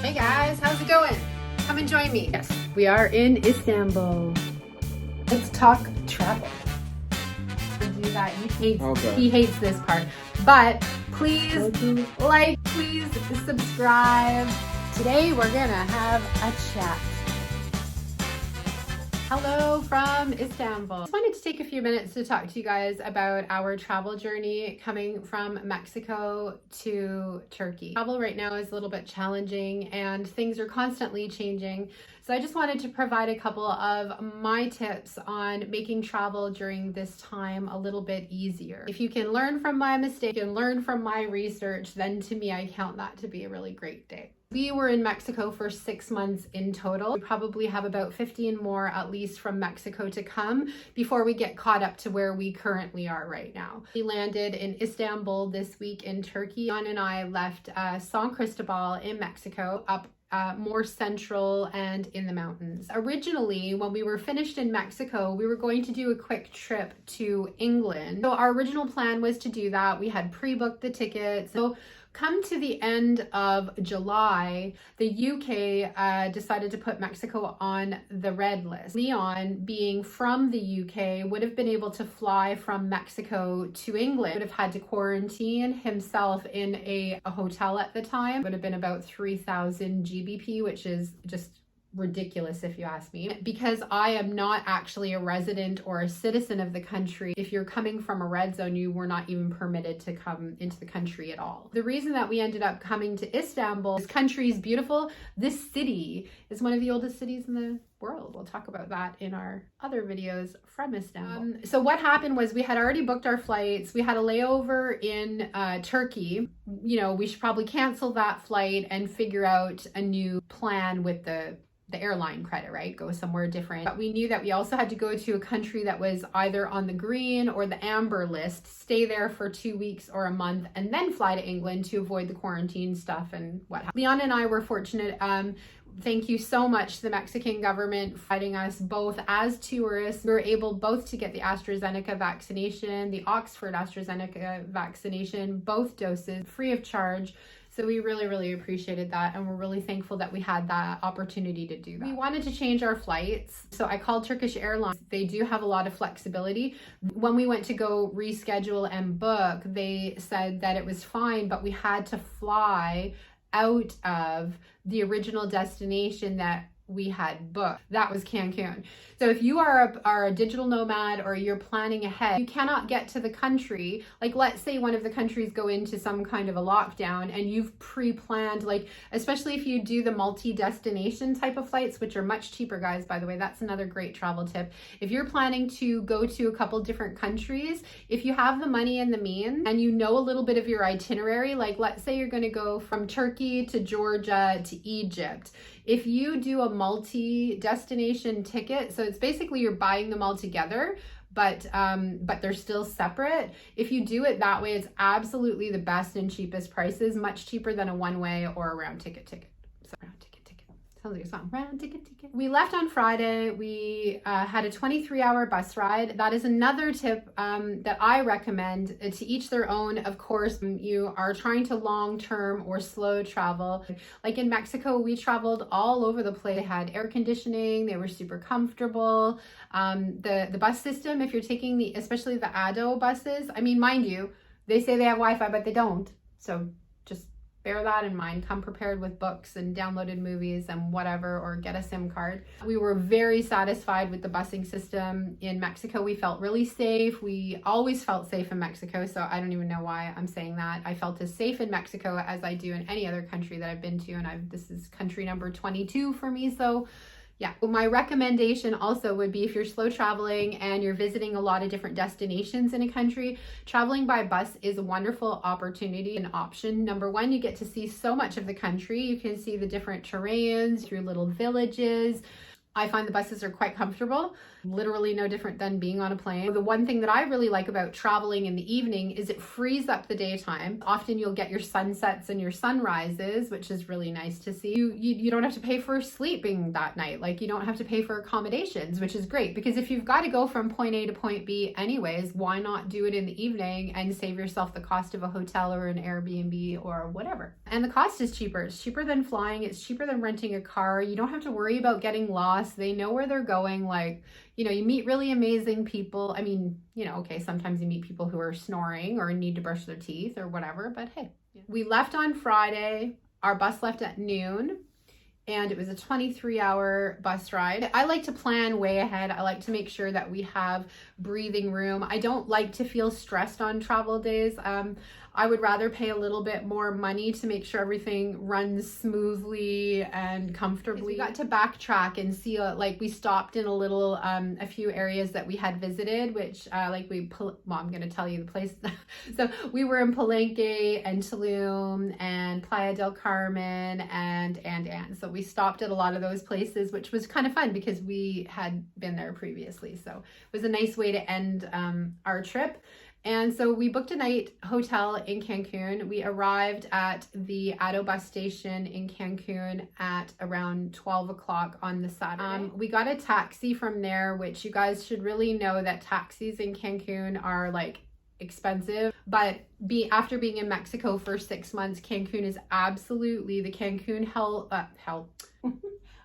Hey guys, how's it going? Come and join me. Yes, we are in Istanbul. Let's talk travel. Do that. He hates this part. But please like, please subscribe. Today we're gonna have a chat. Hello from Istanbul. I just wanted to take a few minutes to talk to you guys about our travel journey coming from Mexico to Turkey. Travel right now is a little bit challenging and things are constantly changing. So I just wanted to provide a couple of my tips on making travel during this time a little bit easier. If you can learn from my mistake and learn from my research, then to me, I count that to be a really great day. We were in Mexico for 6 months in total. We probably have about 15 more at least from Mexico to come before we get caught up to where we currently are right now. We landed in Istanbul this week in Turkey. Jan and I left San Cristobal in Mexico up more central and in the mountains. Originally, when we were finished in Mexico, we were going to do a quick trip to England. So our original plan was to do that. We had pre-booked the tickets. So come to the end of July, the UK decided to put Mexico on the red list. Leon, being from the UK, would have been able to fly from Mexico to England, would have had to quarantine himself in a hotel at the time. It would have been about 3,000 GBP, which is just ridiculous if you ask me. Because I am not actually a resident or a citizen of the country, if you're coming from a red zone, you were not even permitted to come into the country at all. The reason that we ended up coming to Istanbul, this country is beautiful. This city is one of the oldest cities in the world. We'll talk about that in our other videos from Istanbul. So what happened was we had already booked our flights. We had a layover in Turkey. You know, we should probably cancel that flight and figure out a new plan with the airline credit, right? Go somewhere different. But we knew that we also had to go to a country that was either on the green or the amber list, stay there for 2 weeks or a month, and then fly to England to avoid the quarantine stuff and what happened. Leon and I were fortunate. Thank you so much to the Mexican government for fighting us both as tourists. We were able both to get the AstraZeneca vaccination, the Oxford AstraZeneca vaccination, both doses, free of charge. So we really appreciated that, and we're really thankful that we had that opportunity to do that. We wanted to change our flights, so I called Turkish Airlines. They do have a lot of flexibility. When we went to go reschedule and book, they said that it was fine, but we had to fly out of the original destination that we had booked. That was Cancun. So if you are a digital nomad or you're planning ahead, you cannot get to the country. Like, let's say one of the countries go into some kind of a lockdown and you've pre-planned, like, especially if you do the multi-destination type of flights, which are much cheaper, guys, by the way. That's another great travel tip. If you're planning to go to a couple different countries, if you have the money and the means and you know a little bit of your itinerary, like let's say you're going to go from Turkey to Georgia to Egypt. If you do a multi-destination ticket, so it's basically you're buying them all together, but they're still separate. If you do it that way, it's absolutely the best and cheapest prices, much cheaper than a one-way or a round ticket. So round ticket. Sounds like a song. Round ticket. We left on Friday. We had a 23-hour bus ride. That is another tip that I recommend. To each their own. Of course, you are trying to long-term or slow travel. Like in Mexico, we traveled all over the place. They had air conditioning. They were super comfortable. The bus system, if you're taking especially the ADO buses, I mean, mind you, they say they have Wi-Fi, but they don't. So just bear that in mind. Come prepared with books and downloaded movies and whatever, or get a SIM card. We were very satisfied with the busing system in Mexico. We felt really safe. We always felt safe in Mexico, so I don't even know why I'm saying that. I felt as safe in Mexico as I do in any other country that I've been to, and this is country number 22 for me, so yeah. My recommendation also would be if you're slow traveling and you're visiting a lot of different destinations in a country, traveling by bus is a wonderful opportunity and option. Number one, you get to see so much of the country. You can see the different terrains through little villages. I find the buses are quite comfortable, literally no different than being on a plane. The one thing that I really like about traveling in the evening is it frees up the daytime. Often you'll get your sunsets and your sunrises, which is really nice to see. You don't have to pay for sleeping that night. Like, you don't have to pay for accommodations, which is great, because if you've got to go from point A to point B anyways, why not do it in the evening and save yourself the cost of a hotel or an Airbnb or whatever. And the cost is cheaper. It's cheaper than flying. It's cheaper than renting a car. You don't have to worry about getting lost. They know where they're going. Like, you know, you meet really amazing people. I mean, you know, okay, sometimes you meet people who are snoring or need to brush their teeth or whatever, but hey. We left on Friday. Our bus left at noon, and it was a 23-hour bus ride. I like to plan way ahead. I like to make sure that we have breathing room. I don't like to feel stressed on travel days. I would rather pay a little bit more money to make sure everything runs smoothly and comfortably. We got to backtrack and see, like, we stopped in a few areas that we had visited, which I'm going to tell you the place. So we were in Palenque and Tulum and Playa del Carmen and so we stopped at a lot of those places, which was kind of fun because we had been there previously. So it was a nice way to end our trip. And so we booked a night hotel in Cancun. We arrived at the Ado bus station in Cancun at around 12 o'clock on the Saturday. We got a taxi from there, which you guys should really know that taxis in Cancun are like expensive, but after being in Mexico for 6 months, Cancun is absolutely the Cancun hell.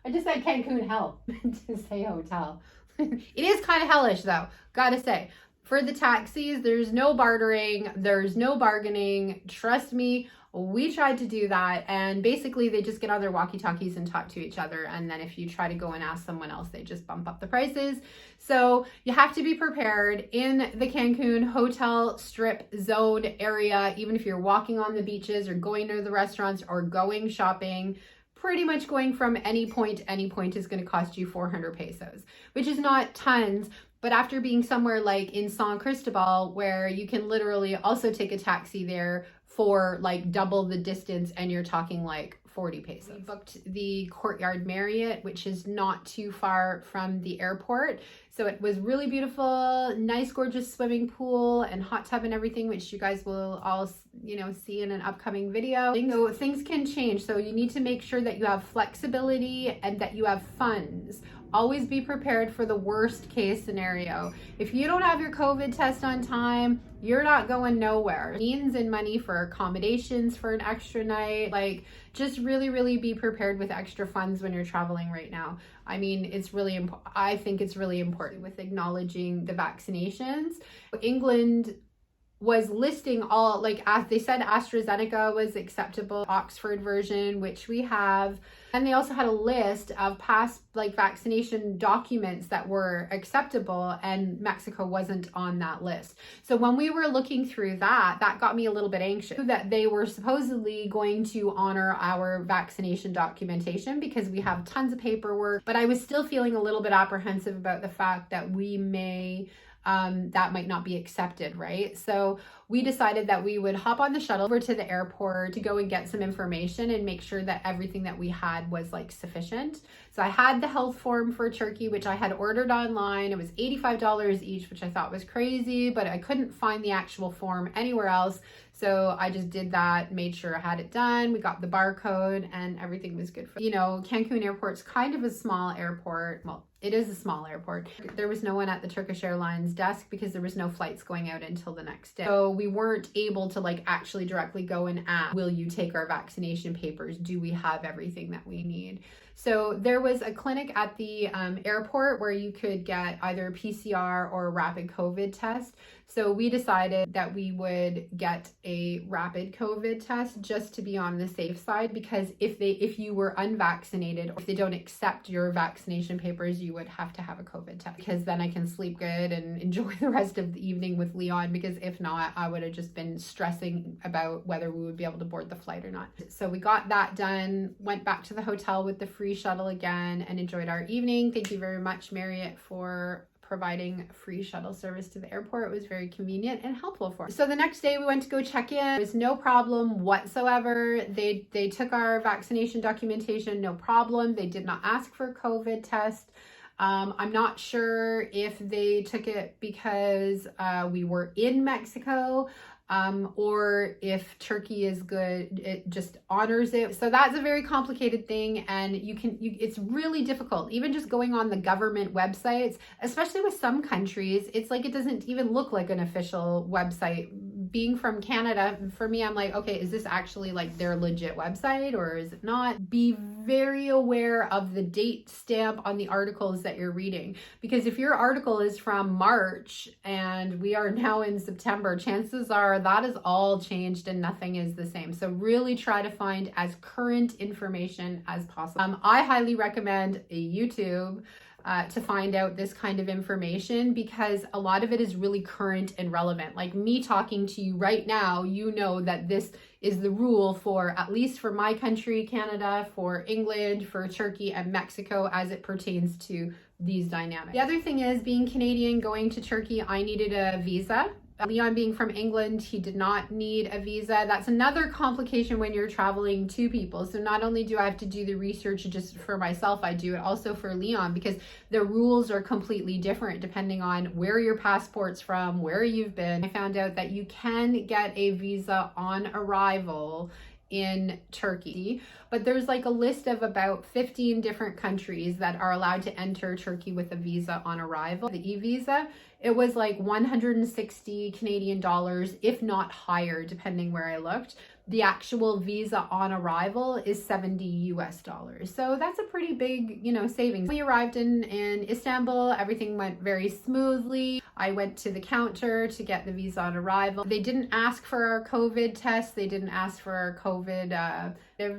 I just said Cancun hell to say hotel. It is kind of hellish though, gotta say. For the taxis, there's no bartering, there's no bargaining. Trust me, we tried to do that, and basically they just get on their walkie-talkies and talk to each other, and then if you try to go and ask someone else, they just bump up the prices. So you have to be prepared in the Cancun hotel strip zone area, even if you're walking on the beaches or going to the restaurants or going shopping. Pretty much going from any point to any point is going to cost you 400 pesos, which is not tons. But after being somewhere like in San Cristobal, where you can literally also take a taxi there for like double the distance, and you're talking like 40 pesos. We booked the Courtyard Marriott, which is not too far from the airport. So it was really beautiful, nice, gorgeous swimming pool and hot tub and everything, which you guys will all, you know, see in an upcoming video. So things can change. So you need to make sure that you have flexibility and that you have funds. Always be prepared for the worst case scenario. If you don't have your COVID test on time, you're not going nowhere. Means and money for accommodations for an extra night. Like, just really, really be prepared with extra funds when you're traveling right now. I mean, it's really important. I think it's really important with acknowledging the vaccinations. England was listing all, like, as they said, AstraZeneca was acceptable, Oxford version, which we have. And they also had a list of past like vaccination documents that were acceptable, and Mexico wasn't on that list. So when we were looking through that got me a little bit anxious that they were supposedly going to honor our vaccination documentation because we have tons of paperwork, but I was still feeling a little bit apprehensive about the fact that we may that might not be accepted, right? So we decided that we would hop on the shuttle over to the airport to go and get some information and make sure that everything that we had was like sufficient. So I had the health form for Turkey, which I had ordered online. It was $85 each, which I thought was crazy, but I couldn't find the actual form anywhere else. So I just did that, made sure I had it done. We got the barcode and everything was good. You know, Cancun airport's kind of a small airport. Well, it is a small airport. There was no one at the Turkish Airlines desk because there was no flights going out until the next day. So we weren't able to like actually directly go and ask, will you take our vaccination papers? Do we have everything that we need? So there was a clinic at the airport where you could get either a PCR or a rapid COVID test. So we decided that we would get a rapid COVID test just to be on the safe side, because if you were unvaccinated or if they don't accept your vaccination papers, you would have to have a COVID test, because then I can sleep good and enjoy the rest of the evening with Leon, because if not, I would have just been stressing about whether we would be able to board the flight or not. So we got that done, went back to the hotel with the free shuttle again, and enjoyed our evening. Thank you very much, Marriott, for providing free shuttle service to the airport. It was very convenient and helpful for us. So the next day we went to go check in. There was no problem whatsoever. They took our vaccination documentation, no problem. They did not ask for a COVID test. I'm not sure if they took it because we were in Mexico, or if Turkey is good, it just honors it. So that's a very complicated thing, and it's really difficult. Even just going on the government websites, especially with some countries, it's like it doesn't even look like an official website. Being from Canada, for me, I'm like, okay, is this actually like their legit website or is it not? Be very aware of the date stamp on the articles that you're reading, because if your article is from March and we are now in September, chances are that is all changed and nothing is the same. So really try to find as current information as possible. I highly recommend YouTube to find out this kind of information, because a lot of it is really current and relevant. Like me talking to you right now, you know that this is the rule for, at least for my country, Canada, for England, for Turkey and Mexico, as it pertains to these dynamics. The other thing is, being Canadian, going to Turkey, I needed a visa. Leon being from England, he did not need a visa. That's another complication when you're traveling two people. So not only do I have to do the research just for myself, I do it also for Leon, because the rules are completely different depending on where your passport's from, where you've been. I found out that you can get a visa on arrival in Turkey, but there's like a list of about 15 different countries that are allowed to enter Turkey with a visa on arrival. The e-visa, it was like 160 Canadian dollars, if not higher, depending where I looked. The actual visa on arrival is 70 US dollars. So that's a pretty big, savings. We arrived in Istanbul, everything went very smoothly. I went to the counter to get the visa on arrival. They didn't ask for our COVID test. They didn't ask for our COVID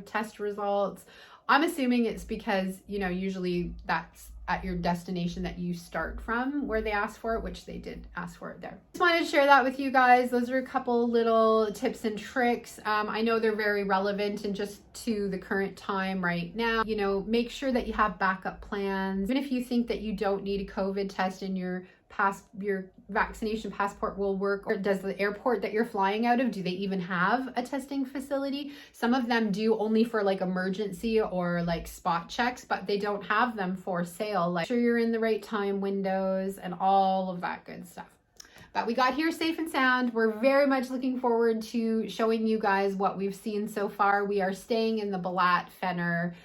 test results. I'm assuming it's because, usually that's at your destination that you start from where they ask for it, which they did ask for it there. Just wanted to share that with you guys. Those are a couple little tips and tricks. I know they're very relevant and just to the current time right now. Make sure that you have backup plans. Even if you think that you don't need a COVID test and your vaccination passport will work, or does the airport that you're flying out of, do they even have a testing facility? Some of them do, only for like emergency or like spot checks, but they don't have them for sale. Like, sure you're in the right time windows and all of that good stuff. But we got here safe and sound. We're very much looking forward to showing you guys what we've seen so far. We are staying in the Balat Fenner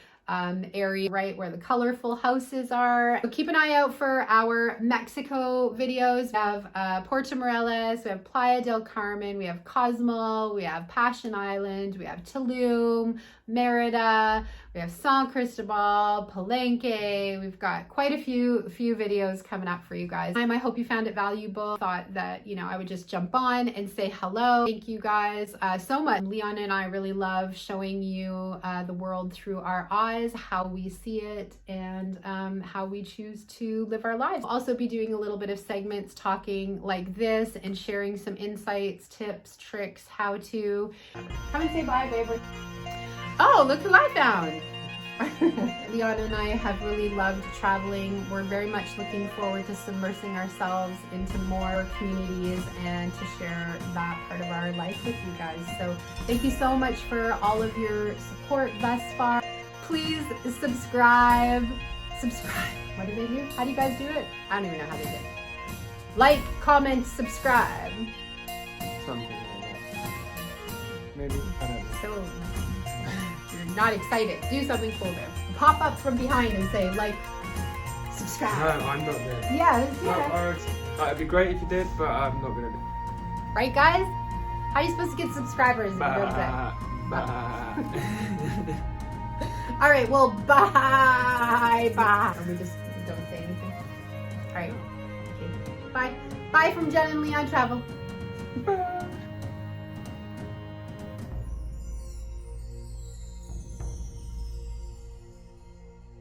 area, right where the colorful houses are. So keep an eye out for our Mexico videos. We have Puerto Morelos, we have Playa del Carmen, we have Cozumel, we have Passion Island, we have Tulum, Merida, we have San Cristobal, Palenque. We've got quite a few videos coming up for you guys. I hope you found it valuable. Thought that, I would just jump on and say hello. Thank you guys so much. Leon and I really love showing you the world through our eyes, how we see it, and how we choose to live our lives. I'll also be doing a little bit of segments talking like this and sharing some insights, tips, tricks, how to. Come and say bye, baby. Oh, look who I found. Leon and I have really loved traveling. We're very much looking forward to submersing ourselves into more communities and to share that part of our life with you guys. So thank you so much for all of your support thus far. Please subscribe. What do they do? How do you guys do it? I don't even know how they do it. Like, comment, subscribe. Something like that. Maybe. I don't know. So you're not excited. Do something cool there. Pop up from behind and say like, subscribe. No, I'm not there. Yeah. No, it'd be great if you did, but I'm not gonna do it. Right, guys? How are you supposed to get subscribers? If you don't say? All right, well, bye. Or we just don't say anything. All right. Okay. Bye. Bye from Jenn and Leon Travel. Bye.